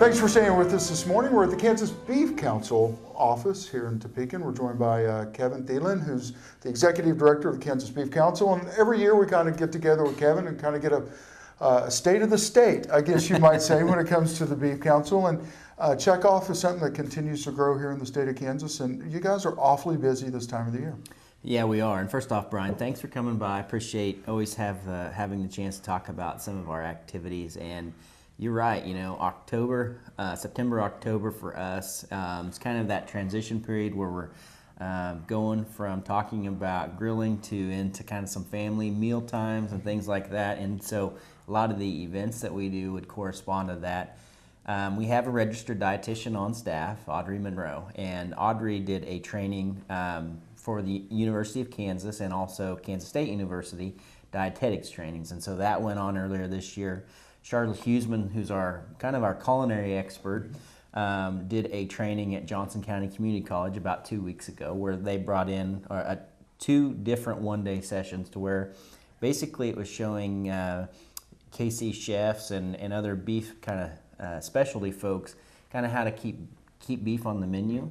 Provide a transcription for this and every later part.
Thanks for staying with us this morning. We're at the Kansas Beef Council office here in Topeka. We're joined by Kevin Thielen, who's the Executive Director of the Kansas Beef Council. And every year we kind of get together with Kevin and kind of get a state of the state, I guess you might say, when it comes to the Beef Council. And checkoff is something that continues to grow here in the state of Kansas. And you guys are awfully busy this time of the year. Yeah, we are. And first off, Brian, thanks for coming by. I appreciate always having the chance to talk about some of our activities. And you're right, you know, September, October for us, it's kind of that transition period where we're going from talking about grilling into kind of some family meal times and things like that. And so a lot of the events that we do would correspond to that. We have a registered dietitian on staff, Audrey Monroe, and Audrey did a training for the University of Kansas and also Kansas State University dietetics trainings. And so that went on earlier this year. Charlotte Huseman, who's our culinary expert, did a training at Johnson County Community College about 2 weeks ago, where they brought in two different one-day sessions to where basically it was showing KC chefs and other beef kind of specialty folks kind of how to keep beef on the menu.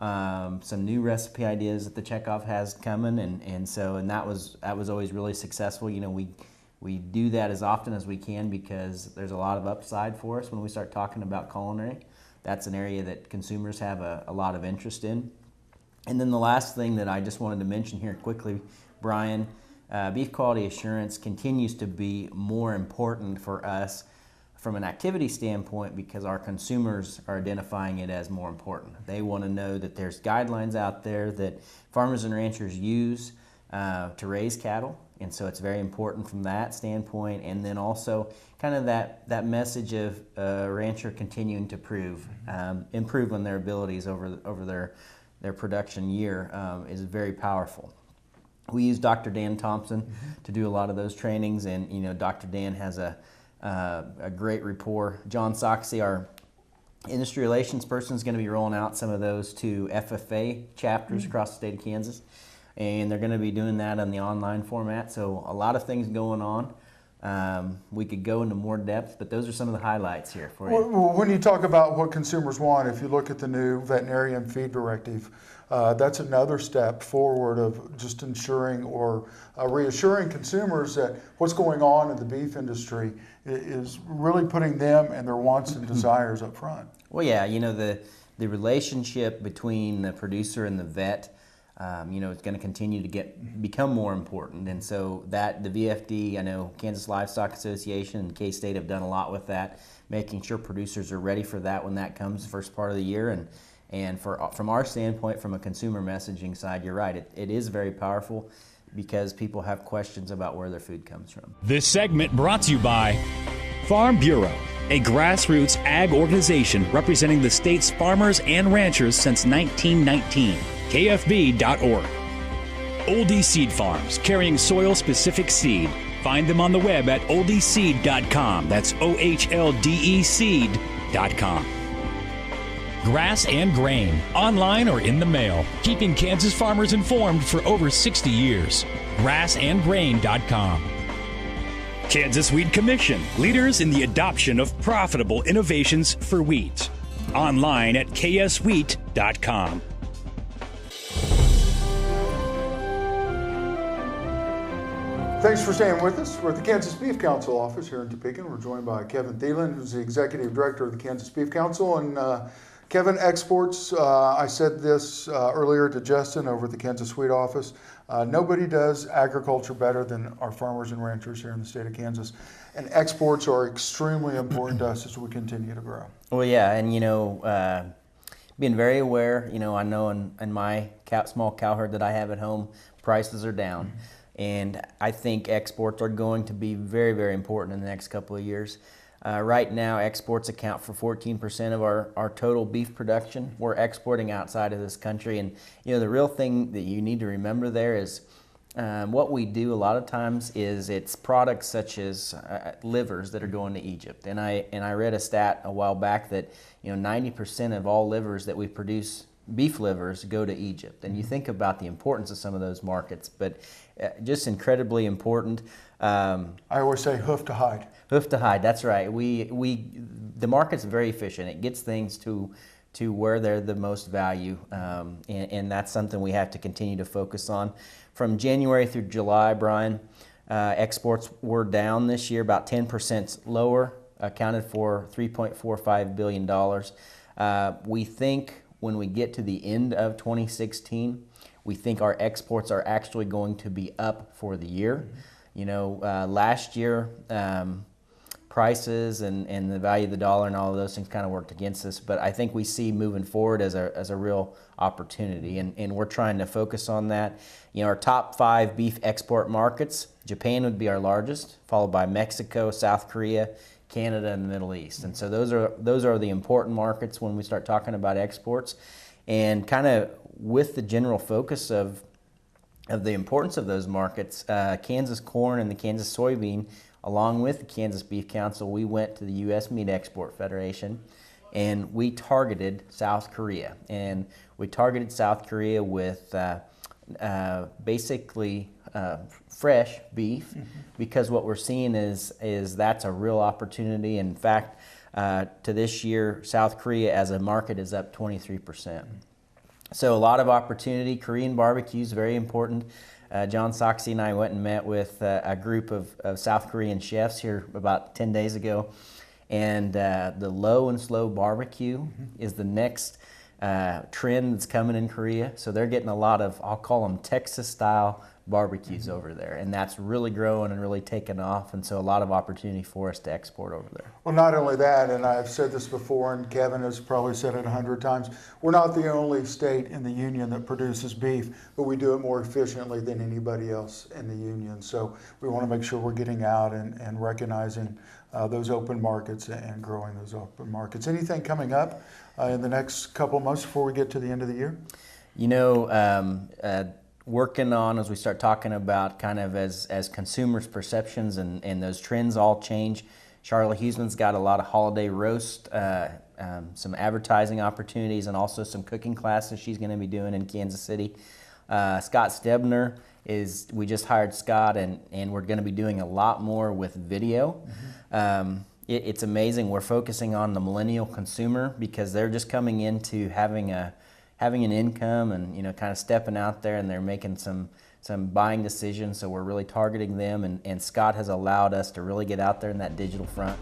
Some new recipe ideas that the checkoff has coming, and that was always really successful. You know, we do that as often as we can because there's a lot of upside for us when we start talking about culinary. That's an area that consumers have a lot of interest in. And then the last thing that I just wanted to mention here quickly, Brian, beef quality assurance continues to be more important for us from an activity standpoint because our consumers are identifying it as more important. They want to know that there's guidelines out there that farmers and ranchers use to raise cattle. And so it's very important from that standpoint. And then also kind of that message of rancher continuing to improve on their abilities over their production year is very powerful. We use Dr. Dan Thompson to do a lot of those trainings, and you know, Dr. Dan has a great rapport. John Soxy, our industry relations person, is going to be rolling out some of those to FFA chapters across the state of Kansas. And they're going to be doing that on the online format. So a lot of things going on. We could go into more depth, but those are some of the highlights here for you. Well, when you talk about what consumers want, if you look at the new veterinarian feed directive, that's another step forward of just ensuring or reassuring consumers that what's going on in the beef industry is really putting them and their wants and desires up front. Well, yeah, you know, the relationship between the producer and the vet, you know, it's going to continue to become more important. And so that the VFD, I know Kansas Livestock Association and K-State have done a lot with that, making sure producers are ready for that when that comes the first part of the year. And from our standpoint, from a consumer messaging side, you're right, it is very powerful because people have questions about where their food comes from. This segment brought to you by Farm Bureau, a grassroots ag organization representing the state's farmers and ranchers since 1919. KFB.org. Oldie Seed Farms, carrying soil-specific seed. Find them on the web at oldieseed.com. That's OHLDE seed.com. Grass and Grain, online or in the mail. Keeping Kansas farmers informed for over 60 years. Grassandgrain.com. Kansas Wheat Commission, leaders in the adoption of profitable innovations for wheat. Online at kswheat.com. Thanks for staying with us. We're at the Kansas Beef Council office here in Topeka. We're joined by Kevin Thielen, who's the Executive Director of the Kansas Beef Council. And Kevin, exports, I said this earlier to Justin over at the Kansas Wheat office, nobody does agriculture better than our farmers and ranchers here in the state of Kansas. And exports are extremely important to us as we continue to grow. Well, yeah, and you know, being very aware, you know, I know in my small cow herd that I have at home, prices are down. And I think exports are going to be very, very important in the next couple of years. Right now, exports account for 14% of our total beef production. We're exporting outside of this country. And, you know, the real thing that you need to remember there is what we do a lot of times is it's products such as livers that are going to Egypt. And I read a stat a while back that, you know, 90% of all livers that we produce, beef livers, go to Egypt. And you think about the importance of some of those markets, but just incredibly important. I always say hoof to hide. Hoof to hide, that's right. the market's very efficient. It gets things to where they're the most value, and that's something we have to continue to focus on. From January through July, Brian, exports were down this year, about 10% lower, accounted for $3.45 billion. We think when we get to the end of 2016, we think our exports are actually going to be up for the year. You know, last year, prices and the value of the dollar and all of those things kind of worked against us, but I think we see moving forward as a real opportunity, and we're trying to focus on that. You know, our top 5 beef export markets, Japan would be our largest, followed by Mexico, South Korea, Canada, and the Middle East. And so those are the important markets when we start talking about exports. And kind of with the general focus of the importance of those markets, Kansas corn and the Kansas soybean, along with the Kansas Beef Council, we went to the U.S. Meat Export Federation and we targeted South Korea. And we targeted South Korea with basically fresh beef, because what we're seeing is that's a real opportunity. In fact, to this year, South Korea as a market is up 23%. So a lot of opportunity. Korean barbecue is very important. John Soxie and I went and met with a group of South Korean chefs here about 10 days ago. And the low and slow barbecue is the next trend that's coming in Korea. So they're getting a lot of, I'll call them Texas-style barbecues over there. And that's really growing and really taking off. And so a lot of opportunity for us to export over there. Well, not only that, and I've said this before, and Kevin has probably said it 100 times, we're not the only state in the union that produces beef, but we do it more efficiently than anybody else in the union. So we want to make sure we're getting out and recognizing those open markets and growing those open markets. Anything coming up in the next couple of months before we get to the end of the year? You know, working on, as we start talking about kind of as consumers' perceptions and those trends all change, Charlotte Huseman's got a lot of holiday roast, some advertising opportunities, and also some cooking classes she's going to be doing in Kansas City. Scott Stebner we just hired Scott, and we're going to be doing a lot more with video. It's amazing. We're focusing on the millennial consumer because they're just coming into having an income and, you know, kind of stepping out there, and they're making some buying decisions. So we're really targeting them, and Scott has allowed us to really get out there in that digital front.